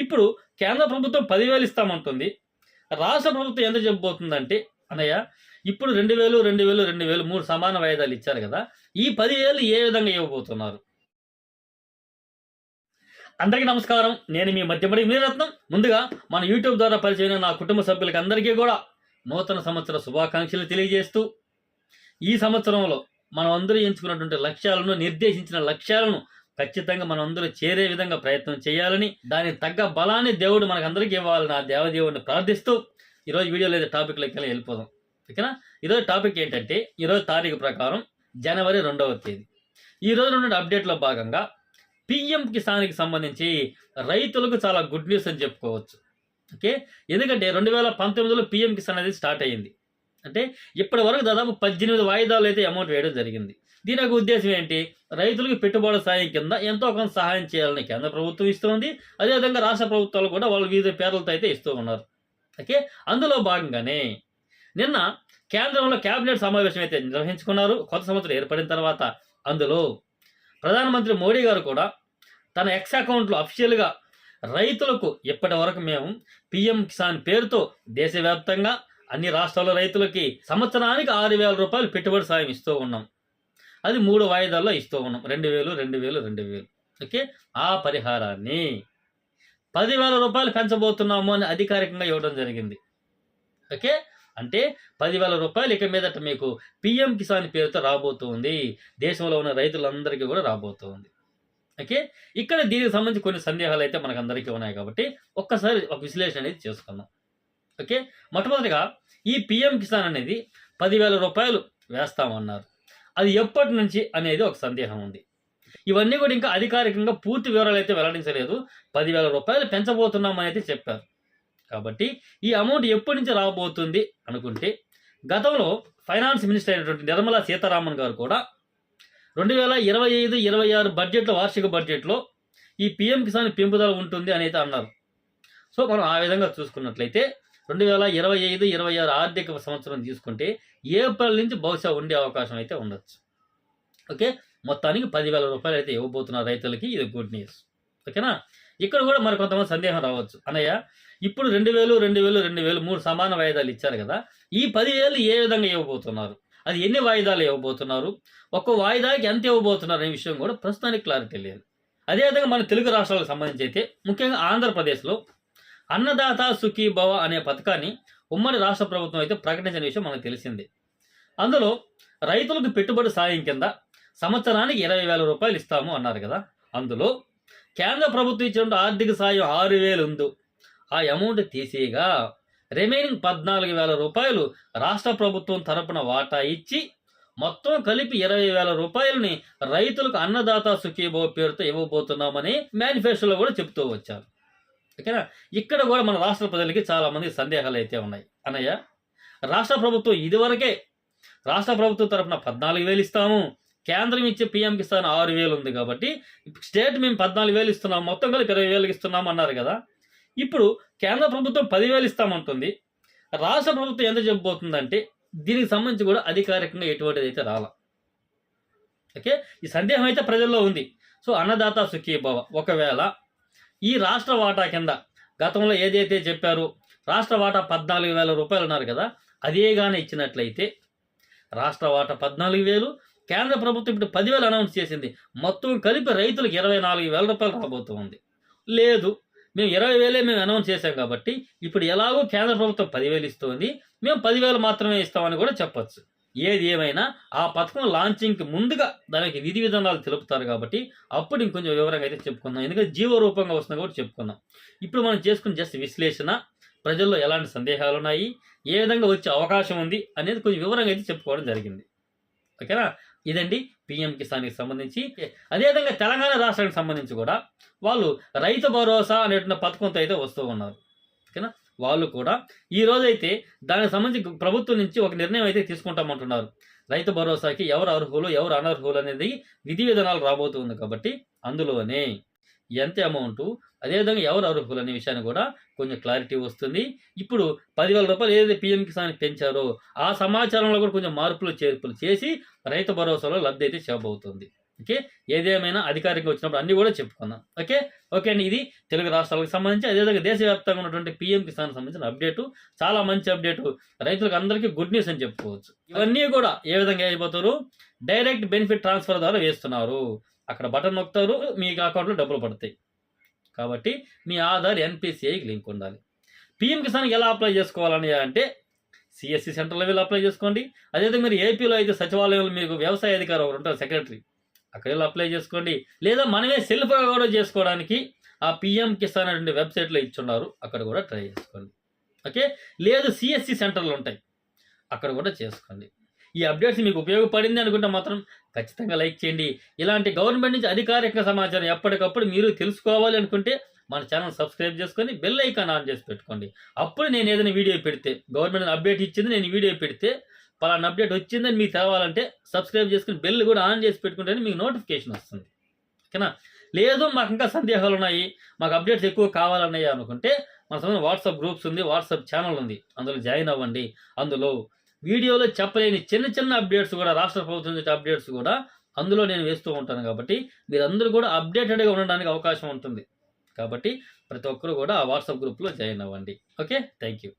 ఇప్పుడు కేంద్ర ప్రభుత్వం 10,000 ఇస్తామంటుంది. రాష్ట్ర ప్రభుత్వం ఎంత చెప్పబోతుందంటే, అన్నయ్య ఇప్పుడు 2,000, 2,000, 2,000 3 సమాన వాయిదాలు ఇచ్చారు కదా! ఈ 10,000 ఏ విధంగా ఇవ్వబోతున్నారు? అందరికీ నమస్కారం. నేను మీ మధ్యమడి మునిరత్నం. ముందుగా మన యూట్యూబ్ ద్వారా పరిచయమైన నా కుటుంబ సభ్యులకి అందరికీ కూడా నూతన సంవత్సర శుభాకాంక్షలు తెలియజేస్తూ, ఈ సంవత్సరంలో మనం అందరూ ఎంచుకున్నటువంటి లక్ష్యాలను, నిర్దేశించిన లక్ష్యాలను ఖచ్చితంగా మనం అందరూ చేరే విధంగా ప్రయత్నం చేయాలని, దానికి తగ్గ బలాన్ని దేవుడు మనకందరికీ ఇవ్వాలని ఆ దేవదేవుడిని ప్రార్థిస్తూ ఈరోజు వీడియోలో అయితే టాపిక్లోకి వెళ్ళిపోదాం. ఓకేనా? ఈరోజు టాపిక్ ఏంటంటే, ఈరోజు తారీఖు ప్రకారం జనవరి 2వ తేదీ. ఈ రోజు నుండి అప్డేట్లో భాగంగా పిఎం కిసాన్కి సంబంధించి రైతులకు చాలా గుడ్ న్యూస్ అని చెప్పుకోవచ్చు. ఓకే, ఎందుకంటే 2019లో పిఎం కిసాన్ అనేది స్టార్ట్ అయ్యింది. అంటే ఇప్పటి వరకు దాదాపు 18 వాయిదాలు అయితే అమౌంట్ వేయడం జరిగింది. దీని యొక్క ఉద్దేశం ఏంటి? రైతులకు పెట్టుబడుల సాయం కింద ఎంతో కొంత సహాయం చేయాలని కేంద్ర ప్రభుత్వం ఇస్తుంది. అదేవిధంగా రాష్ట్ర ప్రభుత్వాలు కూడా వాళ్ళు వివిధ పేర్లతో అయితే ఇస్తూ ఉన్నారు. ఓకే, అందులో భాగంగానే నిన్న కేంద్రంలో కేబినెట్ సమావేశం అయితే నిర్వహించుకున్నారు. కొత్త సంవత్సరం ఏర్పడిన తర్వాత అందులో ప్రధానమంత్రి మోడీ గారు కూడా తన ఎక్స్ అకౌంట్లో అఫీషియల్గా రైతులకు ఇప్పటి వరకు మేము పిఎం కిసాన్ పేరుతో దేశవ్యాప్తంగా అన్ని రాష్ట్రాల రైతులకి సంవత్సరానికి 6,000 రూపాయలు పెట్టుబడి సాయం ఇస్తూ ఉన్నాం. అది 3 వాయిదాల్లో ఇస్తూ ఉన్నాం. 2,000, 2,000, 2,000. ఓకే, ఆ పరిహారాన్ని 10,000 రూపాయలు పెంచబోతున్నాము అని అధికారికంగా ఇవ్వడం జరిగింది. ఓకే, అంటే 10,000 రూపాయలు ఇక మీదట మీకు పిఎం కిసాన్ పేరుతో రాబోతుంది. దేశంలో ఉన్న రైతులందరికీ కూడా రాబోతుంది. ఓకే, ఇక్కడ దీనికి సంబంధించి కొన్ని సందేహాలు అయితే మనకందరికీ ఉన్నాయి కాబట్టి ఒక్కసారి ఒక విశ్లేషణ అనేది చేసుకుందాం. ఓకే, మొట్టమొదటిగా ఈ పిఎం కిసాన్ అనేది 10,000 రూపాయలు వేస్తామన్నారు. అది ఎప్పటి నుంచి అనేది ఒక సందేహం ఉంది. ఇవన్నీ కూడా ఇంకా అధికారికంగా పూర్తి వివరాలు అయితే వెల్లడించలేదు. 10,000 రూపాయలు పెంచబోతున్నామని అయితే చెప్పారు. కాబట్టి ఈ అమౌంట్ ఎప్పటి నుంచి రాబోతుంది అనుకుంటే, గతంలో ఫైనాన్స్ మినిస్టర్ అయినటువంటి నిర్మలా సీతారామన్ గారు కూడా 2025-26 బడ్జెట్లో, వార్షిక బడ్జెట్లో ఈ పిఎం కిసాన్ పెంపుదల ఉంటుంది అని అయితే అన్నారు. సో మనం ఆ విధంగా చూసుకున్నట్లయితే 2025-26 ఆర్థిక సంవత్సరం తీసుకుంటే ఏప్రిల్ నుంచి బహుశా ఉండే అవకాశం అయితే ఉండొచ్చు. ఓకే, మొత్తానికి 10,000 రూపాయలు అయితే ఇవ్వబోతున్నారు రైతులకి. ఇది గుడ్ న్యూస్. ఓకేనా? ఇక్కడ కూడా మరి కొంతమంది సందేహం రావచ్చు, అన్నయ్య ఇప్పుడు 2,000, 2,000, 2,000 3 సమాన వాయిదాలు ఇచ్చారు కదా, ఈ 10,000 ఏ విధంగా ఇవ్వబోతున్నారు, అది ఎన్ని వాయిదాలు ఇవ్వబోతున్నారు, ఒక్కో వాయిదాకి ఎంత ఇవ్వబోతున్నారు అనే విషయం కూడా ప్రస్తుతానికి క్లారిటీ లేదు. అదేవిధంగా మన తెలుగు రాష్ట్రాలకు సంబంధించి అయితే ముఖ్యంగా ఆంధ్రప్రదేశ్లో అన్నదాత సుఖీభవ అనే పథకాన్ని ఉమ్మడి రాష్ట్ర ప్రభుత్వం అయితే ప్రకటించిన విషయం మనకు తెలిసిందే. అందులో రైతులకు పెట్టుబడి సాయం కింద సంవత్సరానికి 20,000 రూపాయలు ఇస్తాము అన్నారు కదా. అందులో కేంద్ర ప్రభుత్వం ఇచ్చిన ఆర్థిక సాయం 6,000 ఉందో ఆ అమౌంట్ తీసేయగా రిమైనింగ్ 14,000 రూపాయలు రాష్ట్ర ప్రభుత్వం తరపున వాటా ఇచ్చి మొత్తం కలిపి 20,000 రూపాయలని రైతులకు అన్నదాత సుఖీభవ పేరుతో ఇవ్వబోతున్నామని మేనిఫెస్టోలో కూడా చెప్తూ వచ్చారు. ఓకేనా? ఇక్కడ కూడా మన రాష్ట్ర ప్రజలకి చాలా మంది సందేహాలు అయితే ఉన్నాయి. అన్నయ్య రాష్ట్ర ప్రభుత్వం ఇదివరకే రాష్ట్ర ప్రభుత్వం తరపున 14,000 ఇస్తాము, కేంద్రం ఇచ్చే పిఎం కిసాన్ 6,000 ఉంది కాబట్టి స్టేట్ మేము 14,000 ఇస్తున్నాం, మొత్తం కలిపి 20,000 ఇస్తున్నాం అన్నారు కదా. ఇప్పుడు కేంద్ర ప్రభుత్వం 10,000 ఇస్తామంటుంది. రాష్ట్ర ప్రభుత్వం ఎంత చెప్పబోతుందంటే దీనికి సంబంధించి కూడా అధికారికంగా ఎటువంటిది అయితే రాలా. ఓకే, ఈ సందేహం అయితే ప్రజల్లో ఉంది. సో అన్నదాత సుఖీభవ ఒకవేళ ఈ రాష్ట్ర వాటా కింద గతంలో ఏదైతే చెప్పారో రాష్ట్ర వాటా 14,000 రూపాయలు అన్నారు కదా, అదేగానే ఇచ్చినట్లయితే రాష్ట్ర వాటా 14,000, కేంద్ర ప్రభుత్వం ఇప్పుడు 10,000 అనౌన్స్ చేసింది, మొత్తం కలిపి రైతులకు 24,000 రూపాయలు రాబోతుంది. లేదు మేము 20,000 మేము అనౌన్స్ చేశాం కాబట్టి ఇప్పుడు ఎలాగో కేంద్ర ప్రభుత్వం 10,000 ఇస్తుంది, మేము 10,000 మాత్రమే ఇస్తామని కూడా చెప్పచ్చు. ఏది ఏమైనా ఆ పథకం లాంచింగ్కి ముందుగా దానికి విధి విధానాలు తెలుపుతారు కాబట్టి అప్పుడు ఇంకొంచెం వివరంగా అయితే చెప్పుకుందాం. ఎందుకంటే జీవో రూపంగా వస్తుంది కూడా చెప్పుకుందాం. ఇప్పుడు మనం చేసుకున్న జస్ట్ విశ్లేషణ, ప్రజల్లో ఎలాంటి సందేహాలు ఉన్నాయి, ఏ విధంగా వచ్చే అవకాశం ఉంది అనేది కొంచెం వివరంగా అయితే చెప్పుకోవడం జరిగింది. ఓకేనా? ఇదండి పిఎం కిసాన్కి సంబంధించి. అదేవిధంగా తెలంగాణ రాష్ట్రానికి సంబంధించి కూడా వాళ్ళు రైతు భరోసా అనేటువంటి పథకంతో అయితే వస్తూ ఉన్నారు. ఓకేనా? వాళ్ళు కూడా ఈ రోజైతే దానికి సంబంధించి ప్రభుత్వం నుంచి ఒక నిర్ణయం అయితే తీసుకుంటామంటున్నారు. రైతు భరోసాకి ఎవరు అర్హులు ఎవరు అనర్హులు అనేది విధి విధానాలు రాబోతుంది కాబట్టి అందులోనే ఎంత అమౌంట్, అదేవిధంగా ఎవరు అర్హులు అనే విషయాన్ని కూడా కొంచెం క్లారిటీ వస్తుంది. ఇప్పుడు 10,000 రూపాయలు ఏదైతే పిఎం కిసాన్ పెంచారో ఆ సమాచారంలో కూడా కొంచెం మార్పులు చేర్పులు చేసి రైతు భరోసాలో లబ్ధి అయితే చేయబోతుంది. ఓకే, ఏదేమైనా అధికారికంగా వచ్చినప్పుడు అన్నీ కూడా చెప్పుకుందాం. ఓకే ఓకే అండి, ఇది తెలుగు రాష్ట్రాలకు సంబంధించి అదేవిధంగా దేశవ్యాప్తంగా ఉన్నటువంటి పీఎం కిసాన్ సంబంధించిన అప్డేటు. చాలా మంచి అప్డేటు, రైతులకు అందరికీ గుడ్ న్యూస్ అని చెప్పుకోవచ్చు. ఇవన్నీ కూడా ఏ విధంగా అయిపోతారు, డైరెక్ట్ బెనిఫిట్ ట్రాన్స్ఫర్ ద్వారా వేస్తున్నారు. అక్కడ బటన్ నొక్కుతారు, మీ అకౌంట్లో డబ్బులు పడతాయి. కాబట్టి మీ ఆధార్ ఎన్పిసిఐకి లింక్ ఉండాలి. పీఎం కిసాన్కి ఎలా అప్లై చేసుకోవాలని అంటే సిఎస్సి సెంటర్లో వెళ్ళి అప్లై చేసుకోండి. అదేవిధంగా మీరు ఏపీలో అయితే సచివాలయంలో మీకు వ్యవసాయ అధికారి ఒకరు ఉంటారు, సెక్రటరీ, అక్కడ వెళ్ళి అప్లై చేసుకోండి. లేదా మనమే సెల్ఫ్గా కూడా చేసుకోవడానికి ఆ పీఎం కిసాన్ అనే వెబ్సైట్లో ఇచ్చున్నారు, అక్కడ కూడా ట్రై చేసుకోండి. ఓకే, లేదు సిఎస్సి సెంటర్లు ఉంటాయి, అక్కడ కూడా చేసుకోండి. ఈ అప్డేట్స్ మీకు ఉపయోగపడింది అనుకుంటే మాత్రం ఖచ్చితంగా లైక్ చేయండి. ఇలాంటి గవర్నమెంట్ నుంచి అధికారిక సమాచారం ఎప్పటికప్పుడు మీరు తెలుసుకోవాలి అనుకుంటే మన ఛానల్ సబ్స్క్రైబ్ చేసుకొని బెల్ ఐకాన్ ఆన్ చేసి పెట్టుకోండి. అప్పుడు నేను ఏదైనా వీడియో పెడితే, గవర్నమెంట్ అప్డేట్ ఇచ్చింది నేను వీడియో పెడితే పలానా అప్డేట్ వచ్చిందని మీకు తెలవాలంటే సబ్స్క్రైబ్ చేసుకుని బెల్ కూడా ఆన్ చేసి పెట్టుకుంటేనే మీకు నోటిఫికేషన్ వస్తుంది. ఓకేనా? లేదు మాకు ఇంకా సందేహాలు ఉన్నాయి, మాకు అప్డేట్స్ ఎక్కువ కావాలన్నాయి అనుకుంటే మన సమయం వాట్సాప్ గ్రూప్స్ ఉంది, వాట్సాప్ ఛానల్ ఉంది, అందులో జాయిన్ అవ్వండి. అందులో వీడియోలో చెప్పలేని చిన్న చిన్న అప్డేట్స్ కూడా, రాష్ట్ర ప్రభుత్వం నుంచి అప్డేట్స్ కూడా అందులో నేను వేస్తూ ఉంటాను. కాబట్టి మీరందరూ కూడా అప్డేటెడ్గా ఉండడానికి అవకాశం ఉంటుంది. కాబట్టి ప్రతి ఒక్కరు కూడా ఆ వాట్సాప్ గ్రూప్లో జాయిన్ అవ్వండి. Okay, thank you.